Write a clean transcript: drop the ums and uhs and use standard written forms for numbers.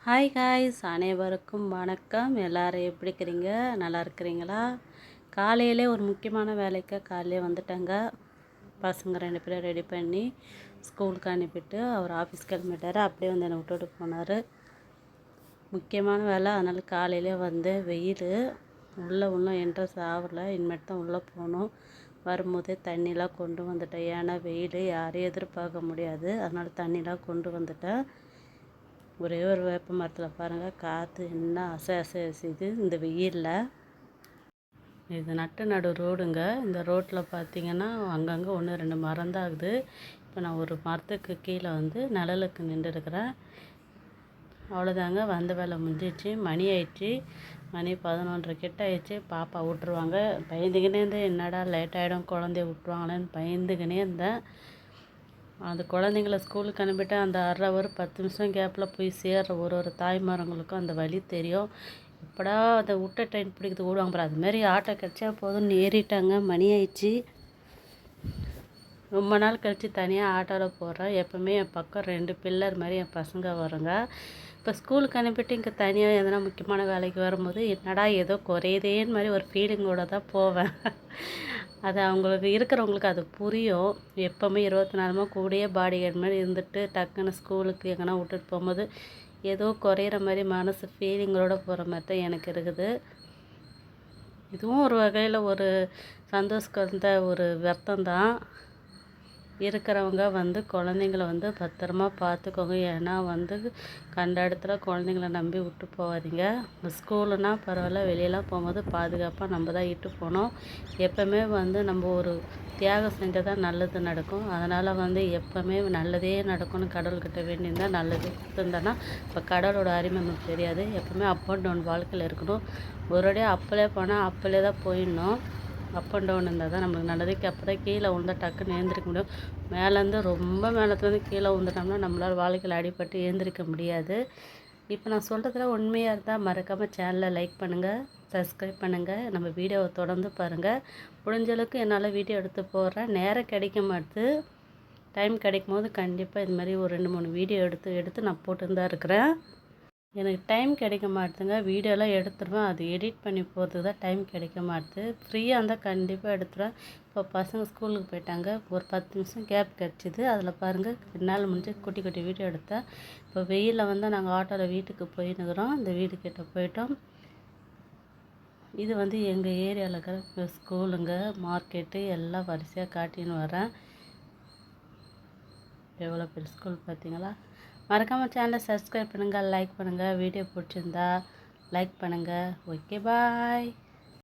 Hi guys, அனைவருக்கும் வணக்கம். எல்லோரும் எப்படி இருக்கிறீங்க? நல்லா இருக்கிறீங்களா? காலையிலே ஒரு முக்கியமான வேலைக்கு காலையிலே வந்துட்டேங்க. பசங்க 2 பேரும் ரெடி பண்ணி ஸ்கூலுக்கு அனுப்பிட்டு அவர் ஆஃபீஸ் கிளம்பிட்டார். அப்படியே வந்து என்னை விட்டுட்டு போனார். முக்கியமான வேலை, அதனால் காலையிலே வந்து வெயில் உள்ளே என்ட்ரன்ஸ் ஆகலை. இனிமேட்டு தான் உள்ளே போகணும். வரும்போதே தண்ணிலாம் கொண்டு வந்துட்டேன். ஏன்னா வெயில் யாரையும் எதிர்பார்க்க முடியாது, அதனால் தண்ணிலாம் கொண்டு வந்துட்டேன். ஒரே ஒரு வேப்ப மரத்தில் பாருங்கள், காற்று என்ன அசை அசையுது இந்த வெயிலில். இது நடு ரோடுங்க. இந்த ரோட்டில் பார்த்தீங்கன்னா அங்கங்கே 1-2 மரம் தான் ஆகுது. இப்போ நான் ஒரு மரத்துக்கு கீழே வந்து நிழலுக்கு நின்றுருக்கிறேன். அவ்வளோதாங்க, வந்த வேலை முடிஞ்சிச்சு. மணி ஆயிடுச்சு. மணி 11:30 கிட்ட ஆயிடுச்சு. பாப்பா விட்ருவாங்க. பயந்துக்கினே இருந்தேன், என்னடா லேட் ஆகிடும், குழந்தைய விட்ருவாங்களேன்னு பயந்துக்கினே இருந்தேன். அந்த குழந்தைங்கள ஸ்கூலுக்கு அனுப்பிட்டு அந்த 1/2 ஹவர் 10 நிமிஷம் கேப்பில் போய் சேர்ற ஒரு தாய்மாரங்களுக்கும் அந்த வழி தெரியும். எப்படா அதை விட்ட ட்ரெயின் பிடிக்கிறது ஓடுவாங்க பாரு, அதுமாரி ஆட்டோ கிடச்சா போதும்னு ஏறிட்டாங்க. மணி ஆயிடுச்சு. ரொம்ப நாள் கழித்து தனியாக ஆட்டோவில் போகிறேன். எப்போவுமே என் பக்கம் 2 பில்லர் மாதிரி என் பசங்க வருங்க. இப்போ ஸ்கூலுக்கு அனுப்பிட்டு இங்கே தனியாக எதனா முக்கியமான வேலைக்கு வரும்போது என்னடா ஏதோ குறையுதேன்னு மாதிரி ஒரு ஃபீலிங்கோடு தான் போவேன். அது அவங்களுக்கு இருக்கிறவங்களுக்கு அது புரியும். எப்போவுமே 24 மணி கூடயே பாடி கார்டு மாதிரி இருந்துட்டு டக்குன்னு ஸ்கூலுக்கு எங்கன்னா விட்டுட்டு போகும்போது ஏதோ குறையிற மாதிரி மனசு ஃபீலிங்களோடு போகிற மாதிரி தான் எனக்கு இருக்குது. இதுவும் ஒரு வகையில் ஒரு சந்தோஷம் ஒரு வருத்தம் தான். இருக்கிறவங்க வந்து குழந்தைங்கள வந்து பத்திரமா பார்த்துக்கோங்க. ஏன்னா வந்து கண்ட இடத்துல குழந்தைங்கள நம்பி விட்டு போகாதீங்க. ஸ்கூலுன்னா பரவாயில்ல, வெளியெல்லாம் போகும்போது பாதுகாப்பாக நம்ம தான் இட்டு போகணும். எப்போவுமே வந்து நம்ம ஒரு தியாகம் செஞ்சால் தான் நல்லது நடக்கும். அதனால் வந்து எப்போவுமே நல்லதே நடக்கும்னு கடவுள்கிட்ட வேண்டியிருந்தால் நல்லது கொடுத்துருந்தோன்னா இப்போ கடவுளோட அருமை நமக்கு தெரியாது. எப்போவுமே அப் அண்ட் டவுன் வாழ்க்கையில் இருக்கணும். ஒருடைய அப்பிலே போனால் அப்பிலே தான் போயிடணும். அப் அண்ட் டவுன் இருந்தால் தான் நம்மளுக்கு நல்லதுக்கு. அப்போ தான் கீழே விழுந்தா டக்குன்னு எழுந்திரிக்க முடியும். மேலேருந்து ரொம்ப மேலேருந்து கீழே விழுந்துட்டோம்னா நம்மளால் வாழ்க்கையில் அடிபட்டு எழுந்திரிக்க முடியாது. இப்போ நான் சொல்கிறதுல உண்மையாக இருந்தால் மறக்காமல் சேனலை லைக் பண்ணுங்கள், சப்ஸ்கிரைப் பண்ணுங்கள். நம்ம வீடியோவை தொடர்ந்து பாருங்கள். முடிஞ்சளவுக்கு என்னால் வீடியோ எடுத்து போடுறேன். நேரம் கிடைக்க மாட்டுது. டைம் கிடைக்கும் போது கண்டிப்பாக இது மாதிரி ஒரு 2-3 வீடியோ எடுத்து நான் போட்டுன்னு தான் இருக்கிறேன். எனக்கு டைம் கிடைக்க மாட்டுதுங்க. வீடியோலாம் எடுத்துருவேன், அது எடிட் பண்ணி போகிறதுக்கு தான் டைம் கிடைக்க மாட்டுது. ஃப்ரீயாக இருந்தால் கண்டிப்பாக எடுத்துருவேன். இப்போ பசங்க ஸ்கூலுக்கு போயிட்டாங்க. ஒரு 10 நிமிஷம் கேப் கிடச்சிது. அதில் பாருங்கள், என்னால் முடிஞ்சு குட்டி குட்டி வீடியோ எடுத்தேன். இப்போ வெயிலில் வந்து நாங்கள் ஆட்டோவில் வீட்டுக்கு போயின்னுக்கிறோம். இந்த வீட்டுக்கிட்ட போயிட்டோம். இது வந்து எங்கள் ஏரியாவில் இருக்கிற ஸ்கூலுங்க, மார்க்கெட்டு எல்லாம் வரிசையாக காட்டின்னு வரேன். எவ்வளோ பெரிய ஸ்கூல் பார்த்தீங்களா? மறக்காமல் சேனலை சப்ஸ்கிரைப் பண்ணுங்கள், லைக் பண்ணுங்கள். வீடியோ பிடிச்சிருந்தா லைக் பண்ணுங்கள். ஓகே, பாய்.